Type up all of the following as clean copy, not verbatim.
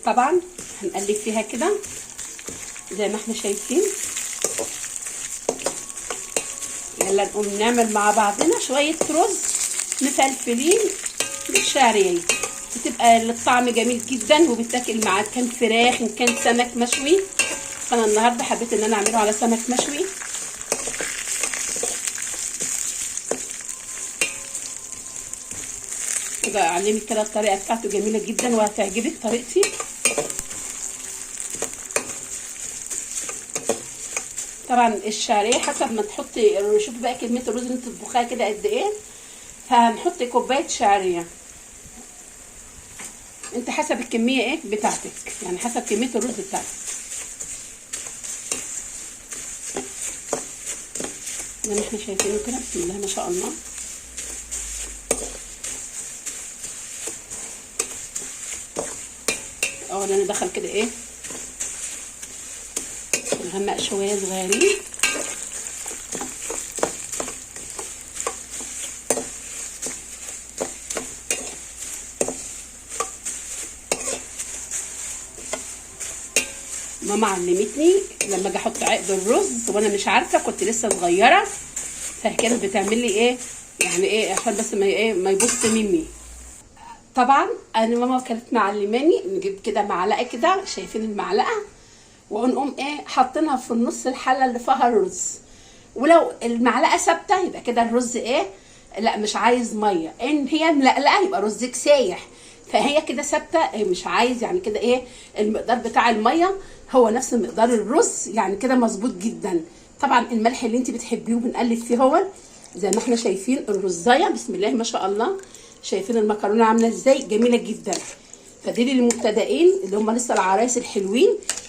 طبعا هنقلب فيها كده زي ما احنا شايفين. يلا نقوم نعمل مع بعضنا شويه رز مفلفلين بالشعريه، بتبقى الطعم جميل جدا وبتاكل معاه كان فراخ ان كان سمك مشوي. فانا النهارده حبيت ان انا اعمله على سمك مشوي. بقى اعلمك كده الطريقه بتاعته جميله جدا وهتعجبك طريقتي. طبعا الشعريه حسب ما تحطي، شوفي بقى كميه الرز اللي انت تطبخيها كده قد ايه، فهنحط كوبايه شعريه. انت حسب الكميه ايه بتاعتك، يعني حسب كميه الرز بتاعتك. زي ما احنا شايفينه كده، بسم الله ما شاء الله. انا دخل كده ايه نغمق شويه صغيرين. ماما علمتني لما اجي احط عقد الرز وانا مش عارفه، كنت لسه صغيره، فكانت بتعمل لي ايه يعني ايه عشان بس ما يبص مني. طبعا انا ماما كانت معلماني نجيب كده معلقه كده، شايفين المعلقه، ونقوم ايه حاطينها في النص الحله اللي فيها الرز. ولو المعلقه ثابته يبقى كده الرز ايه لا مش عايز ميه، ان هي ملقلقه يبقى رزك سايح. فهي كده ثابته مش عايز، يعني كده ايه المقدار بتاع الميه هو نفس مقدار الرز، يعني كده مظبوط جدا. طبعا الملح اللي انت بتحبيه بنقلب فيه هو زي ما احنا شايفين. الرزايه بسم الله ما شاء الله، شايفين المكرونه عامله ازاي جميله جدا. فدي للمبتدئين اللي هم لسه العرايس الحلوين،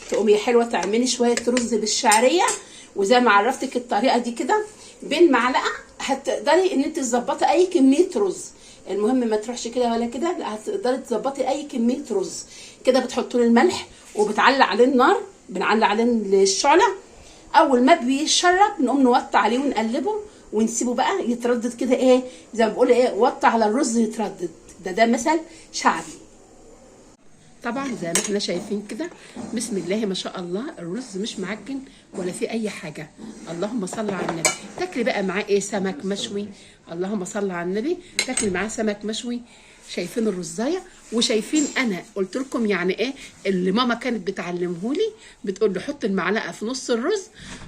تقومي يا حلوه تعملي شويه رز بالشعريه، وزي ما عرفتك الطريقه دي كده بين معلقه هتقدري ان انت تظبطي اي كميه رز. المهم ما تروحش كده ولا كده، لا هتقدري تظبطي اي كميه رز. كده بتحطوا له الملح وبتعلق عليه النار، بنعلق عليه الشعله. اول ما بيشرب نقوم نوطي عليه ونقلبه ونسيبه بقى يتردد كده ايه زي ما بقول ايه وطي على الرز يتردد. ده مثل شعبي. طبعا زي ما احنا شايفين كده بسم الله ما شاء الله، الرز مش معجن ولا فيه اي حاجه. اللهم صل على النبي. تاكلي بقى معاه ايه سمك مشوي، اللهم صل على النبي، تاكلي معاه سمك مشوي. شايفين الرزايه، وشايفين انا قلت لكم يعني ايه اللي ماما كانت بتعلمهولي، بتقول لي حط المعلقه في نص الرز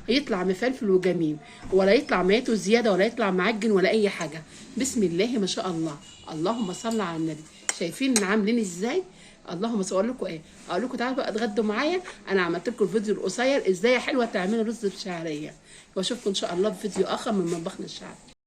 يطلع مفلفل وجميل، ولا يطلع ميته زياده ولا يطلع معجن ولا اي حاجه. بسم الله ما شاء الله، اللهم صل على النبي. شايفين عاملين ازاي؟ اللهم اقول لكم ايه، اقول لكم تعالوا بقى اتغدوا معايا. انا عملت لكم الفيديو القصير ازاي حلوه تعملوا رز بشعريه، واشوفكم ان شاء الله بفيديو اخر من مطبخنا الشعبي.